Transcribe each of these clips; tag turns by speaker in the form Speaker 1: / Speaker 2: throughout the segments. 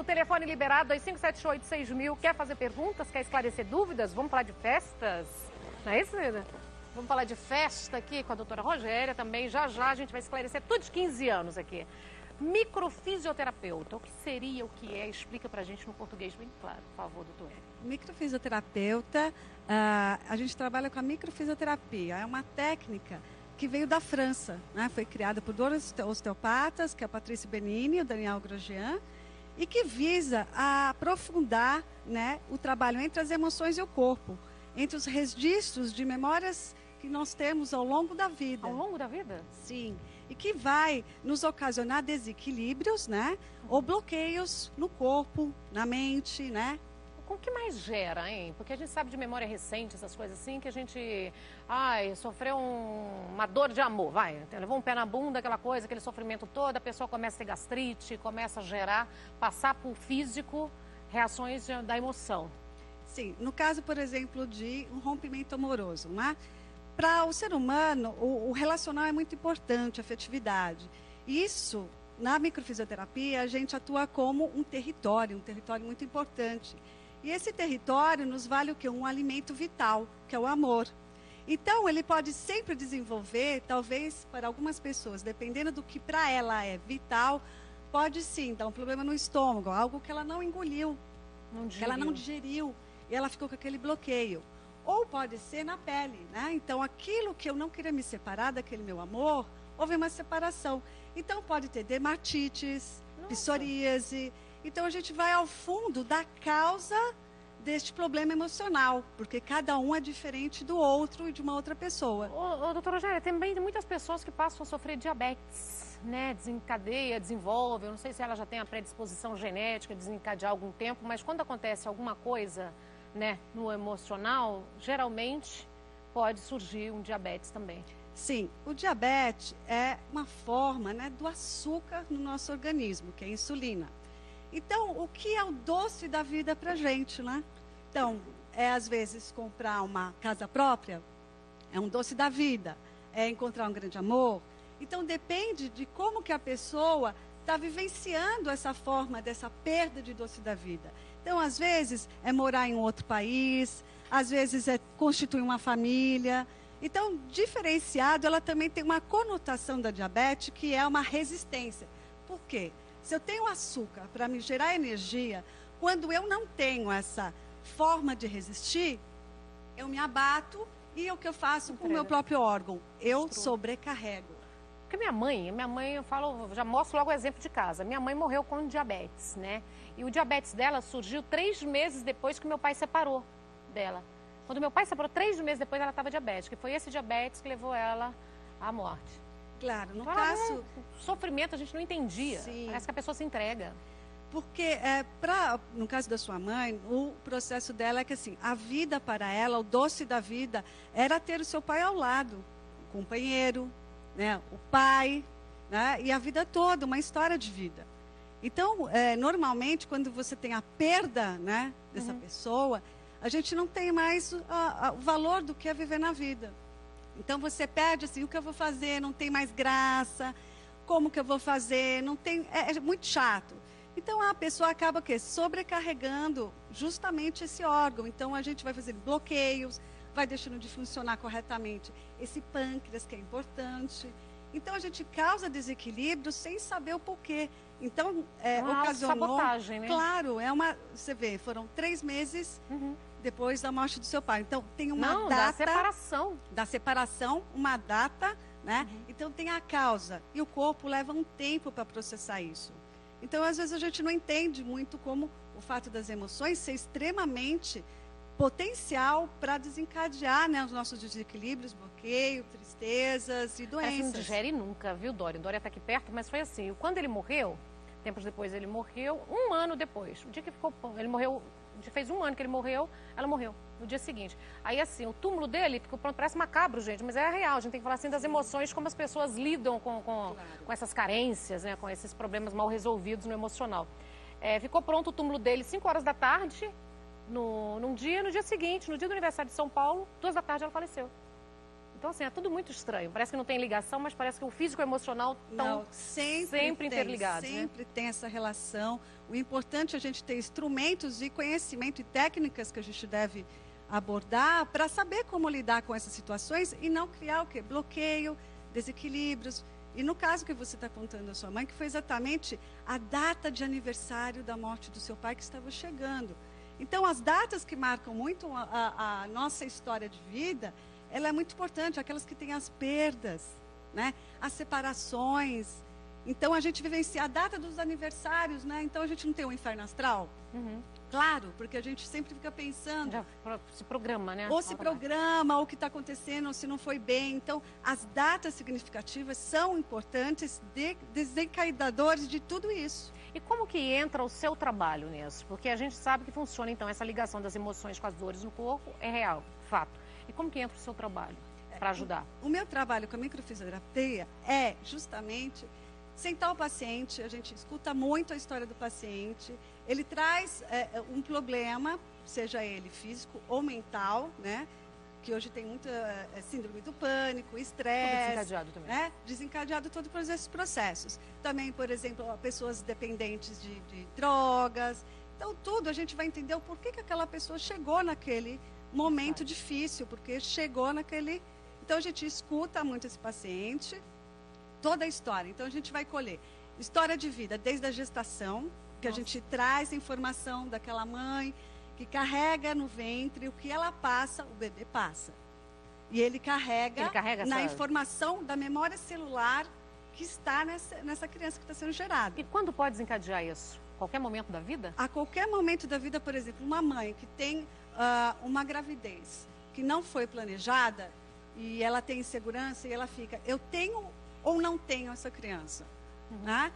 Speaker 1: telefone liberado, 2578-6000. Quer fazer perguntas? Quer esclarecer dúvidas? Vamos falar de festas? Não é isso, Cida? Vamos falar de festa aqui com a doutora Rogéria também. Já já a gente vai esclarecer tudo de 15 anos aqui. Microfisioterapeuta, o que seria, o que é? Explica pra gente no português bem claro, por favor, doutora.
Speaker 2: Microfisioterapeuta, a gente trabalha com a microfisioterapia. É uma técnica que veio da França, né? Foi criada por dois osteopatas, que é a Patrícia Benini e o Daniel Grosjean, e que visa aprofundar, né, o trabalho entre as emoções e o corpo, entre os registros de memórias que nós temos ao longo da vida.
Speaker 1: Ao longo da vida?
Speaker 2: Sim. E que vai nos ocasionar desequilíbrios, né? Ou bloqueios no corpo, na mente, né?
Speaker 1: O que mais gera, hein? Porque a gente sabe de memória recente, essas coisas assim, que a gente, sofreu uma dor de amor, levou um pé na bunda, aquela coisa, aquele sofrimento todo, a pessoa começa a ter gastrite, começa a gerar, passar por físico, reações da emoção.
Speaker 2: Sim, no caso, por exemplo, de um rompimento amoroso, né? Para o ser humano, o relacional é muito importante, a afetividade. Isso, na microfisioterapia, a gente atua como um território muito importante. E esse território nos vale o quê? Um alimento vital, que é o amor. Então, ele pode sempre desenvolver, talvez para algumas pessoas, dependendo do que para ela é vital, pode sim dar um problema no estômago, algo que ela não engoliu, que ela não digeriu, e ela ficou com aquele bloqueio. Ou pode ser na pele, né? Então, aquilo que eu não queria me separar daquele meu amor, houve uma separação. Então, pode ter dermatites, psoríase. Então, a gente vai ao fundo da causa deste problema emocional, porque cada um é diferente do outro e de uma outra pessoa.
Speaker 1: Doutora Rogéria, também tem muitas pessoas que passam a sofrer diabetes, né? Desencadeia, desenvolve. Eu não sei se ela já tem a predisposição genética de desencadear há algum tempo, mas quando acontece alguma coisa, né, no emocional, geralmente pode surgir um diabetes também.
Speaker 2: Sim, o diabetes é uma forma, né, do açúcar no nosso organismo, que é a insulina. Então, o que é o doce da vida para a gente, né? Então, às vezes comprar uma casa própria, é um doce da vida, é encontrar um grande amor. Então, depende de como que a pessoa está vivenciando essa forma dessa perda de doce da vida. Então, às vezes, é morar em um outro país, às vezes é constituir uma família. Então, diferenciado, ela também tem uma conotação da diabetes, que é uma resistência. Por quê? Se eu tenho açúcar para me gerar energia, quando eu não tenho essa forma de resistir, eu me abato e o que eu faço com o meu próprio órgão? Eu sobrecarrego.
Speaker 1: Porque minha mãe, eu falo, já mostro logo o exemplo de casa. Minha mãe morreu com diabetes, né? E o diabetes dela surgiu 3 meses depois que meu pai separou dela. Quando meu pai separou, 3 meses depois ela estava diabética. E foi esse diabetes que levou ela à morte.
Speaker 2: Claro, no
Speaker 1: então,
Speaker 2: caso...
Speaker 1: sofrimento a gente não entendia. Sim. Parece que a pessoa se entrega.
Speaker 2: Porque, no caso da sua mãe, o processo dela é que assim, a vida para ela, o doce da vida, era ter o seu pai ao lado, o companheiro, né, o pai, né, e a vida toda, uma história de vida. Então, normalmente, quando você tem a perda, né, dessa pessoa, a gente não tem mais o valor do que é viver na vida. Então, você perde assim, o que eu vou fazer? Não tem mais graça. Como que eu vou fazer? Não tem, é muito chato. Então, a pessoa acaba sobrecarregando justamente esse órgão. Então, a gente vai fazendo bloqueios, vai deixando de funcionar corretamente esse pâncreas, que é importante. Então, a gente causa desequilíbrio sem saber o porquê. Então, ocasionou...
Speaker 1: sabotagem, né?
Speaker 2: Claro, você vê, foram 3 meses depois da morte do seu pai. Então, tem uma data...
Speaker 1: da separação.
Speaker 2: Da separação, uma data, né? Então, tem a causa. E o corpo leva um tempo para processar isso. Então, às vezes, a gente não entende muito como o fato das emoções ser extremamente potencial para desencadear, né, os nossos desequilíbrios, bloqueio, tristezas e doenças.
Speaker 1: Não digere nunca, viu, Dória? Dória está aqui perto, mas foi assim. Quando ele morreu, tempos depois ele morreu, 1 ano depois. O dia que ele morreu, fez 1 ano que ele morreu, ela morreu, no dia seguinte. Aí assim, o túmulo dele, ficou pronto, parece macabro, gente, mas é real. A gente tem que falar assim das emoções, como as pessoas lidam com essas carências, né, com esses problemas mal resolvidos no emocional. Ficou pronto o túmulo dele 5 horas da tarde, num dia, no dia seguinte, no dia do aniversário de São Paulo, 2 da tarde ela faleceu. Então, assim, é tudo muito estranho. Parece que não tem ligação, mas parece que o físico e o emocional estão sempre interligados.
Speaker 2: Sempre tem essa relação. O importante é a gente ter instrumentos e conhecimento e técnicas que a gente deve abordar para saber como lidar com essas situações e não criar o quê? Bloqueio, desequilíbrios. E no caso que você está contando a sua mãe, que foi exatamente a data de aniversário da morte do seu pai que estava chegando. Então, as datas que marcam muito a nossa história de vida, ela é muito importante, aquelas que têm as perdas, né? As separações. Então, a gente vivencia a data dos aniversários, né? Então, a gente não tem um inferno astral?
Speaker 1: Uhum.
Speaker 2: Claro, porque a gente sempre fica pensando...
Speaker 1: Já se programa, né?
Speaker 2: Ou se programa, ou o que está acontecendo, ou se não foi bem. Então, as datas significativas são importantes, desencadeadores de tudo isso.
Speaker 1: E como que entra o seu trabalho nisso? Porque a gente sabe que funciona, então, essa ligação das emoções com as dores no corpo é real, fato. E como que entra o seu trabalho para ajudar?
Speaker 2: O meu trabalho com a microfisioterapia é justamente sentar o paciente, a gente escuta muito a história do paciente, ele traz um problema, seja ele físico ou mental, né? Que hoje tem muita síndrome do pânico, estresse.
Speaker 1: Desencadeado também.
Speaker 2: Né? Desencadeado todos esses processos. Também, por exemplo, pessoas dependentes de drogas. Então, tudo a gente vai entender o porquê que aquela pessoa chegou naquele momento difícil, porque chegou naquele... Então, a gente escuta muito esse paciente, toda a história. Então, a gente vai colher história de vida desde a gestação, que a gente traz informação daquela mãe que carrega no ventre, o que ela passa, o bebê passa. E ele carrega na informação da memória celular que está nessa criança que está sendo gerada.
Speaker 1: E quando pode desencadear isso? Qualquer momento da vida?
Speaker 2: A qualquer momento da vida, por exemplo, uma mãe que tem uma gravidez que não foi planejada e ela tem insegurança e ela fica, eu tenho ou não tenho essa criança? Né?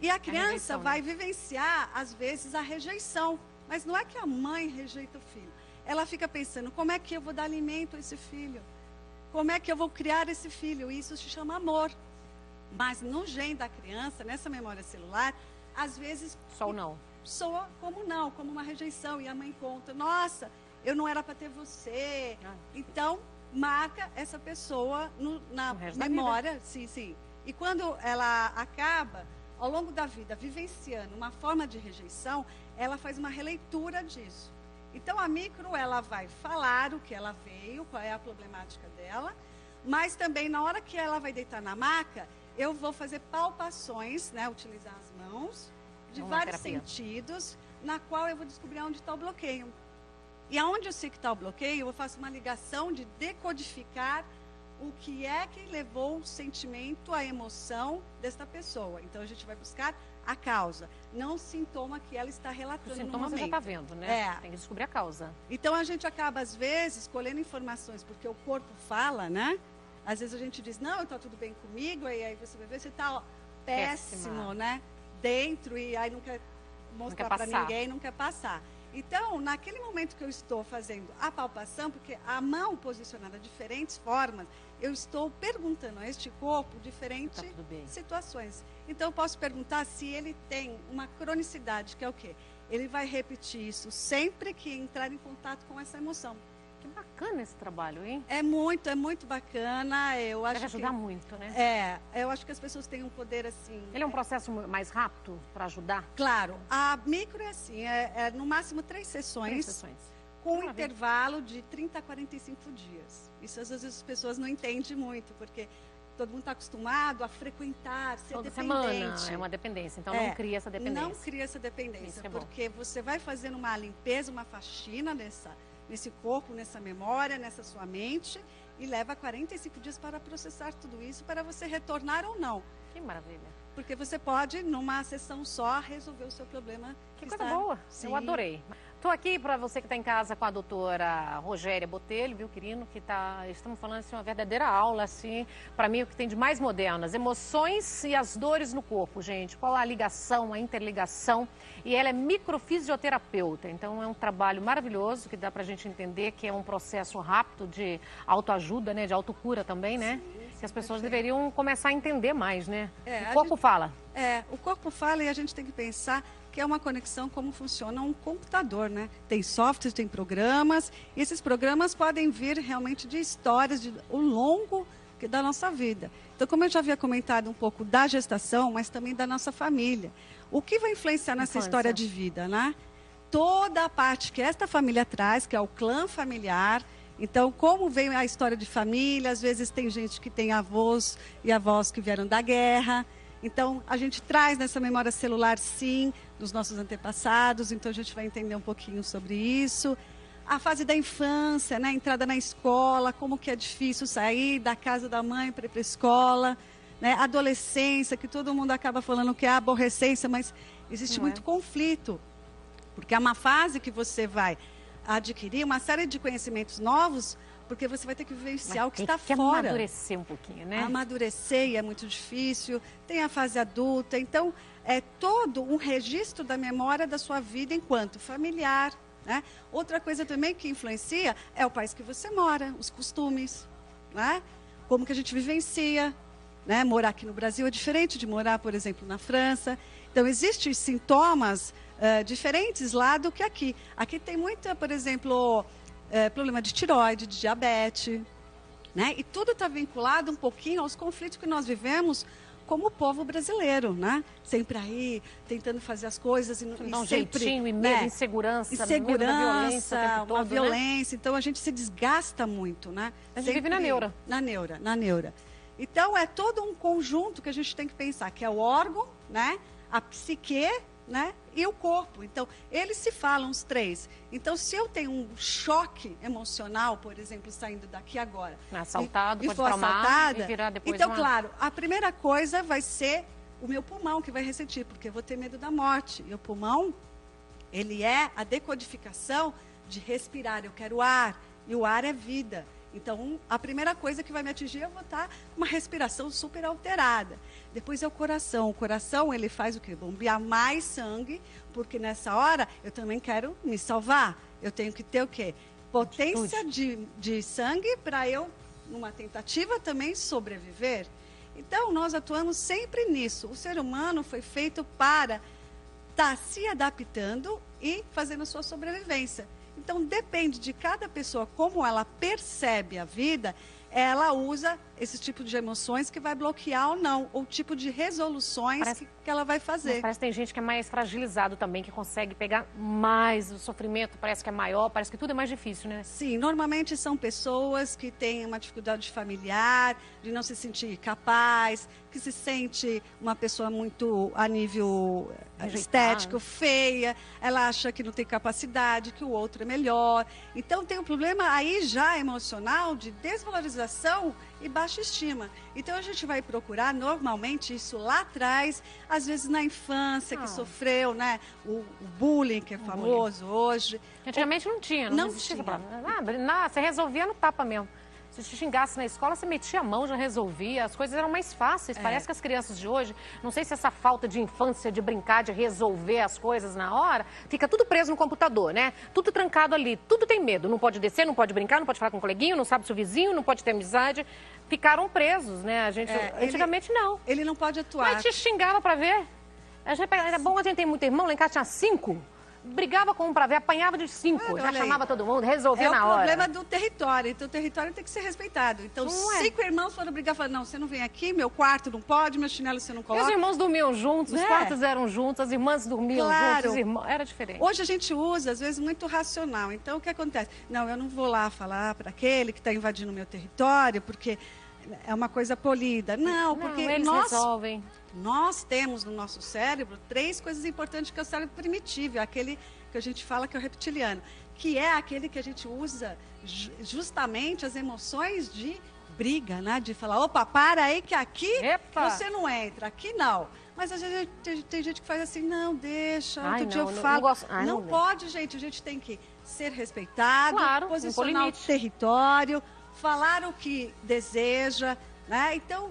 Speaker 2: E a criança
Speaker 1: rejeição,
Speaker 2: vai vivenciar, às vezes, a rejeição. Mas não é que a mãe rejeita o filho. Ela fica pensando, como é que eu vou dar alimento a esse filho? Como é que eu vou criar esse filho? Isso se chama amor. Mas no gene da criança, nessa memória celular, às vezes...
Speaker 1: Só ou não?
Speaker 2: Soa como não, como uma rejeição. E a mãe conta, nossa, eu não era para ter você. Então, marca essa pessoa na memória. Sim, sim. E quando ela acaba, ao longo da vida, vivenciando uma forma de rejeição, ela faz uma releitura disso. Então, a micro, ela vai falar o que ela veio, qual é a problemática dela, mas também, na hora que ela vai deitar na maca, eu vou fazer palpações, né, utilizar as mãos, de vários sentidos, na qual eu vou descobrir onde está o bloqueio. E aonde eu sei que está o bloqueio, eu faço uma ligação de decodificar o que é que levou o sentimento, a emoção desta pessoa. Então, a gente vai buscar a causa, não o sintoma que ela está relatando no momento. O sintoma você já
Speaker 1: está vendo, né? Tem que descobrir a causa.
Speaker 2: Então, a gente acaba, às vezes, colhendo informações, porque o corpo fala, né? Às vezes a gente diz, não, está tudo bem comigo, e aí você vai ver, você está péssimo, né? Dentro, e aí não quer mostrar para ninguém, não quer passar. Então, naquele momento que eu estou fazendo a palpação, porque a mão posicionada de diferentes formas, eu estou perguntando a este corpo diferentes situações. Então, eu posso perguntar se ele tem uma cronicidade, que é o quê? Ele vai repetir isso sempre que entrar em contato com essa emoção.
Speaker 1: Que bacana esse trabalho, hein?
Speaker 2: É muito bacana. Eu acho
Speaker 1: deve ajudar muito, né?
Speaker 2: Eu acho que as pessoas têm um poder assim...
Speaker 1: Ele é um processo mais rápido para ajudar?
Speaker 2: Claro. A micro é assim, no máximo 3 sessões. Com um intervalo de 30 a 45 dias. Isso às vezes as pessoas não entendem muito, porque todo mundo está acostumado a frequentar, ser
Speaker 1: toda
Speaker 2: dependente.
Speaker 1: Semana é uma dependência, então não cria essa dependência.
Speaker 2: Não cria essa dependência, porque você vai fazendo uma limpeza, uma faxina nesse corpo, nessa memória, nessa sua mente, e leva 45 dias para processar tudo isso, para você retornar ou não.
Speaker 1: Que maravilha.
Speaker 2: Porque você pode, numa sessão só, resolver o seu problema.
Speaker 1: Que coisa boa,
Speaker 2: Sim.
Speaker 1: Eu adorei. Estou aqui para você que está em casa com a doutora Rogéria Botelho, viu, querido, que estamos falando assim, uma verdadeira aula, assim, para mim o que tem de mais moderno, as emoções e as dores no corpo, gente, qual a ligação, a interligação, e ela é microfisioterapeuta, então é um trabalho maravilhoso que dá para a gente entender que é um processo rápido de autoajuda, né, de autocura também, né, que as pessoas deveriam começar a entender mais, né, o corpo fala.
Speaker 2: O corpo fala e a gente tem que pensar que é uma conexão como funciona um computador, né? Tem softwares, tem programas, e esses programas podem vir realmente de histórias ao longo da nossa vida. Então, como eu já havia comentado um pouco da gestação, mas também da nossa família. O que vai influenciar nessa história de vida, né? Toda a parte que esta família traz, que é o clã familiar. Então, como veio a história de família, às vezes tem gente que tem avós e avós que vieram da guerra. Então, a gente traz nessa memória celular, sim, dos nossos antepassados. Então, a gente vai entender um pouquinho sobre isso. A fase da infância, né? A entrada na escola, como que é difícil sair da casa da mãe para ir para a escola. Né? Adolescência, que todo mundo acaba falando que é aborrecência, mas existe muito conflito. Porque é uma fase que você vai adquirir uma série de conhecimentos novos, porque você vai ter que vivenciar o que está fora.
Speaker 1: Amadurecer um pouquinho, né?
Speaker 2: Amadurecer e é muito difícil. Tem a fase adulta. Então, é todo um registro da memória da sua vida enquanto familiar. Né? Outra coisa também que influencia é o país que você mora, os costumes. Né? Como que a gente vivencia. Né? Morar aqui no Brasil é diferente de morar, por exemplo, na França. Então, existem sintomas diferentes lá do que aqui. Aqui tem muita, por exemplo, problema de tireoide, de diabetes. Né? E tudo está vinculado um pouquinho aos conflitos que nós vivemos como o povo brasileiro, né? Sempre aí, tentando fazer as coisas e
Speaker 1: um
Speaker 2: sempre...
Speaker 1: jeitinho, e medo, insegurança, medo da violência, o tempo todo,
Speaker 2: uma violência. Né? Então, a gente se desgasta muito, né?
Speaker 1: A gente vive na neura.
Speaker 2: Na neura. Então, é todo um conjunto que a gente tem que pensar, que é o órgão, né? A psique, né? E o corpo. Então, eles se falam, os três. Então, se eu tenho um choque emocional, por exemplo, saindo daqui agora...
Speaker 1: Assaltado,
Speaker 2: pode traumar e
Speaker 1: virar depois
Speaker 2: então, claro, a primeira coisa vai ser o meu pulmão que vai ressentir, porque eu vou ter medo da morte. E o pulmão, ele é a decodificação de respirar. Eu quero ar, e o ar é vida. Então, a primeira coisa que vai me atingir, eu vou estar com uma respiração super alterada. Depois é o coração. O coração, ele faz o quê? Bombear mais sangue, porque nessa hora eu também quero me salvar. Eu tenho que ter o quê? Potência de sangue para eu, numa tentativa também, sobreviver. Então, nós atuamos sempre nisso. O ser humano foi feito para estar se adaptando e fazendo a sua sobrevivência. Então, depende de cada pessoa, como ela percebe a vida, ela usa esse tipo de emoções que vai bloquear ou não, ou tipo de resoluções que ela vai fazer.
Speaker 1: Mas parece que tem gente que é mais fragilizado também, que consegue pegar mais, o sofrimento parece que é maior, parece que tudo é mais difícil, né?
Speaker 2: Sim, normalmente são pessoas que têm uma dificuldade familiar, de não se sentir capaz, que se sente uma pessoa muito a nível estético, feia, ela acha que não tem capacidade, que o outro é melhor. Então tem um problema aí já emocional de desvalorização e baixa estima. Então a gente vai procurar normalmente isso lá atrás, às vezes na infância que sofreu, né, o bullying que é famoso hoje.
Speaker 1: Antigamente não tinha, não existia essa palavra. Você resolvia no tapa mesmo. Se te xingasse na escola, você metia a mão, já resolvia. As coisas eram mais fáceis. Parece que as crianças de hoje, não sei se essa falta de infância, de brincar, de resolver as coisas na hora, fica tudo preso no computador, né? Tudo trancado ali, tudo tem medo. Não pode descer, não pode brincar, não pode falar com o coleguinho, não sabe se o vizinho, não pode ter amizade. Ficaram presos, né? A gente, antigamente não.
Speaker 2: Ele não pode atuar.
Speaker 1: Mas te xingava pra ver. Era bom, a gente tem muito irmão, lá em casa tinha 5. Brigava com um pra ver, apanhava de 5, já chamava todo mundo, resolvia na hora.
Speaker 2: É o problema do território, então o território tem que ser respeitado. Então, 5 irmãos foram brigar, falaram, não, você não vem aqui, meu quarto não pode, meu chinelo você não coloca.
Speaker 1: E os irmãos dormiam juntos, os quartos eram juntos, as irmãs dormiam juntos, os irmãos, era diferente.
Speaker 2: Hoje a gente usa, às vezes, muito racional. Então, o que acontece? Não, eu não vou lá falar para aquele que está invadindo o meu território, porque é uma coisa polida. Não, porque
Speaker 1: eles resolvem.
Speaker 2: Nós temos no nosso cérebro 3 coisas importantes, que é o cérebro primitivo, é aquele que a gente fala que é o reptiliano, que é aquele que a gente usa justamente as emoções de briga, né? De falar, opa, para aí que aqui você não entra, aqui não. Mas a gente, tem gente que faz assim, não, deixa, outro dia eu falo. Não pode, gente, a gente tem que ser respeitado, posicionar o território, falar o que deseja, né? Então,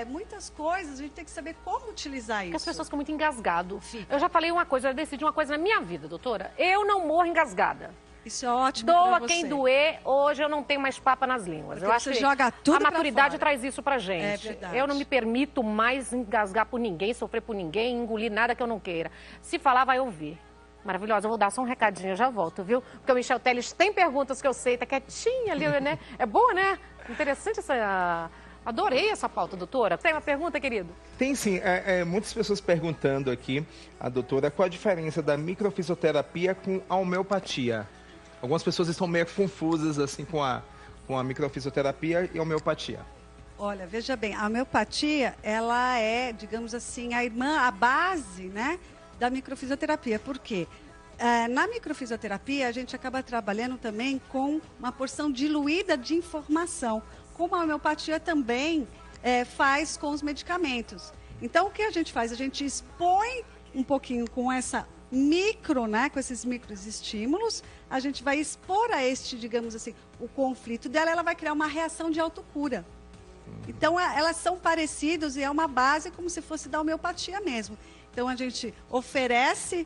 Speaker 2: muitas coisas, a gente tem que saber como utilizar isso.
Speaker 1: Porque as pessoas ficam muito engasgadas. Eu já falei uma coisa, eu decidi uma coisa na minha vida, doutora. Eu não morro engasgada.
Speaker 2: Isso é ótimo pra
Speaker 1: Doa
Speaker 2: você.
Speaker 1: quem doer, hoje eu não tenho mais papa nas línguas.
Speaker 2: Porque
Speaker 1: eu acho
Speaker 2: você
Speaker 1: que
Speaker 2: joga tudo
Speaker 1: a maturidade
Speaker 2: pra fora.
Speaker 1: traz isso pra gente.
Speaker 2: É verdade.
Speaker 1: Eu não me permito mais engasgar por ninguém, sofrer por ninguém, engolir nada que eu não queira. Se falar, vai ouvir. Maravilhosa, eu vou dar só um recadinho, eu já volto, viu? Porque o Michel Teles tem perguntas que eu sei, tá quietinha ali, né? É boa, né? Interessante essa... Adorei essa pauta, doutora. Tem uma pergunta, querido?
Speaker 3: Tem sim. Muitas pessoas perguntando aqui, a doutora, qual a diferença da microfisioterapia com a homeopatia? Algumas pessoas estão meio confusas assim com a microfisioterapia e a homeopatia.
Speaker 2: Olha, veja bem, a homeopatia, ela é, digamos assim, a irmã, a base, né, da microfisioterapia. Por quê? Na microfisioterapia, a gente acaba trabalhando também com uma porção diluída de informação, como a homeopatia também faz com os medicamentos. Então, o que a gente faz? A gente expõe um pouquinho com essa com esses microestímulos, a gente vai expor a digamos assim, o conflito dela, ela vai criar uma reação de autocura. Então, elas são parecidas e é uma base como se fosse da homeopatia mesmo. Então, a gente oferece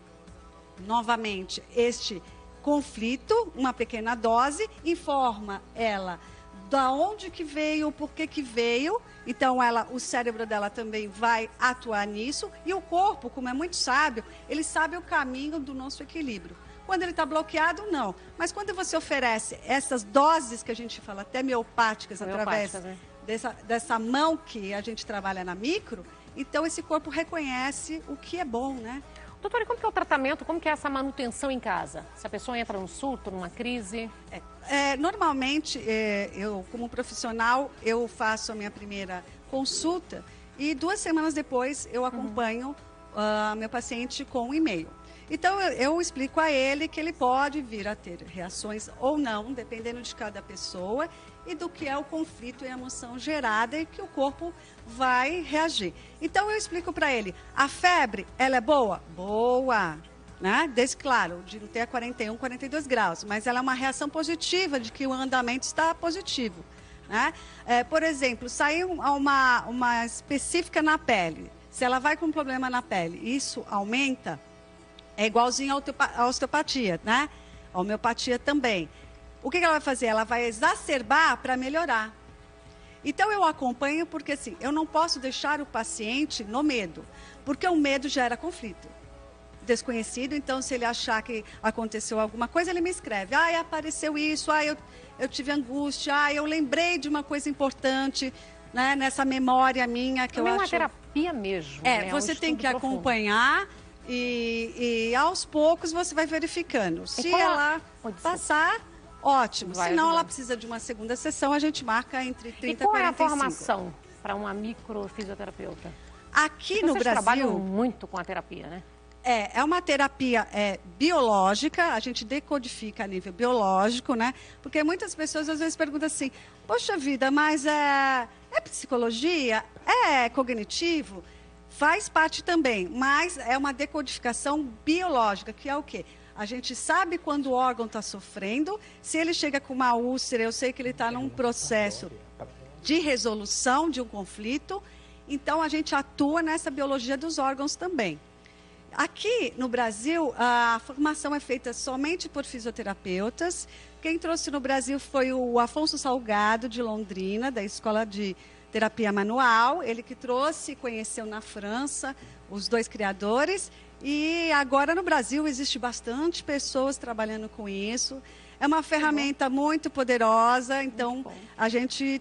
Speaker 2: novamente este conflito, uma pequena dose, informa ela da onde que veio, por que que veio. Então, o cérebro dela também vai atuar nisso. E o corpo, como é muito sábio, ele sabe o caminho do nosso equilíbrio. Quando ele está bloqueado, não. Mas quando você oferece essas doses que a gente fala até homeopáticas, através
Speaker 1: né?
Speaker 2: dessa mão que a gente trabalha na micro, então esse corpo reconhece o que é bom, né?
Speaker 1: Doutora, como que é o tratamento, como que é essa manutenção em casa? Se a pessoa entra num surto, numa crise?
Speaker 2: Normalmente, eu como profissional, eu faço a minha primeira consulta e 2 semanas depois eu acompanho meu paciente com um e-mail. Então, eu explico a ele que ele pode vir a ter reações ou não, dependendo de cada pessoa e do que é o conflito e a emoção gerada e que o corpo vai reagir. Então, eu explico para ele, a febre, ela é boa? Boa, né? Desde, claro, de não ter a 41, 42 graus, mas ela é uma reação positiva de que o andamento está positivo, né? Por exemplo, saiu uma específica na pele, se ela vai com um problema na pele, isso aumenta, é igualzinho à osteopatia, né? A homeopatia também. O que ela vai fazer? Ela vai exacerbar para melhorar. Então, eu acompanho porque, assim, eu não posso deixar o paciente no medo, porque o medo gera conflito. Desconhecido, então, se ele achar que aconteceu alguma coisa, ele me escreve. Apareceu isso, eu tive angústia, eu lembrei de uma coisa importante, né, nessa memória minha que eu acho...
Speaker 1: É uma terapia mesmo, né?
Speaker 2: Você tem que acompanhar e aos poucos você vai verificando. Se ela passar... Ótimo. Se não, ela precisa de uma segunda sessão, a gente marca entre 30 e 45. E
Speaker 1: qual é a formação para uma microfisioterapeuta?
Speaker 2: Aqui no Brasil... Vocês
Speaker 1: trabalham muito com a terapia, né?
Speaker 2: É uma terapia biológica, a gente decodifica a nível biológico, né? Porque muitas pessoas às vezes perguntam assim, poxa vida, mas é psicologia? É cognitivo? Faz parte também, mas é uma decodificação biológica, que é o quê? A gente sabe quando o órgão está sofrendo, se ele chega com uma úlcera, eu sei que ele está num processo de resolução de um conflito, então a gente atua nessa biologia dos órgãos também. Aqui no Brasil, a formação é feita somente por fisioterapeutas. Quem trouxe no Brasil foi o Afonso Salgado, de Londrina, da Escola de Terapia Manual. Ele que trouxe e conheceu na França os 2 criadores. E agora no Brasil existe bastante pessoas trabalhando com isso. É uma ferramenta muito poderosa, então a gente,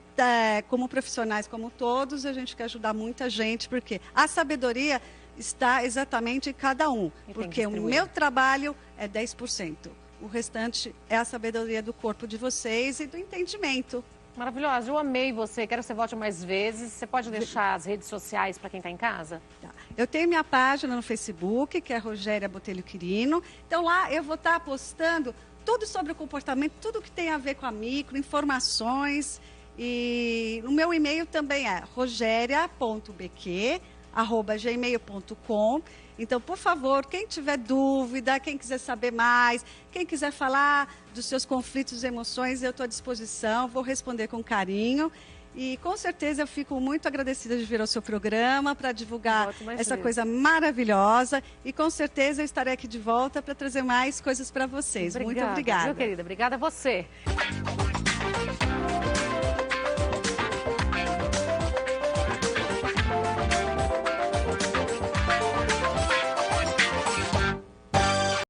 Speaker 2: como profissionais, como todos, a gente quer ajudar muita gente, porque a sabedoria está exatamente em cada um. Porque o meu trabalho é 10%. O restante é a sabedoria do corpo de vocês e do entendimento.
Speaker 1: Maravilhosa, eu amei você, quero que você volte mais vezes. Você pode deixar as redes sociais para quem está em casa?
Speaker 2: Tá. Eu tenho minha página no Facebook, que é Rogéria Botelho Quirino. Então lá eu vou estar postando tudo sobre o comportamento, tudo que tem a ver com a micro, informações. E o meu e-mail também é rogeria.bq@gmail.com. Então, por favor, quem tiver dúvida, quem quiser saber mais, quem quiser falar dos seus conflitos e emoções, eu estou à disposição, vou responder com carinho. E com certeza eu fico muito agradecida de vir ao seu programa para divulgar
Speaker 1: Volte mais
Speaker 2: essa
Speaker 1: vezes.
Speaker 2: coisa maravilhosa. E com certeza eu estarei aqui de volta para trazer mais coisas para vocês. Muito obrigada.
Speaker 1: Viu, querida? Obrigada a você.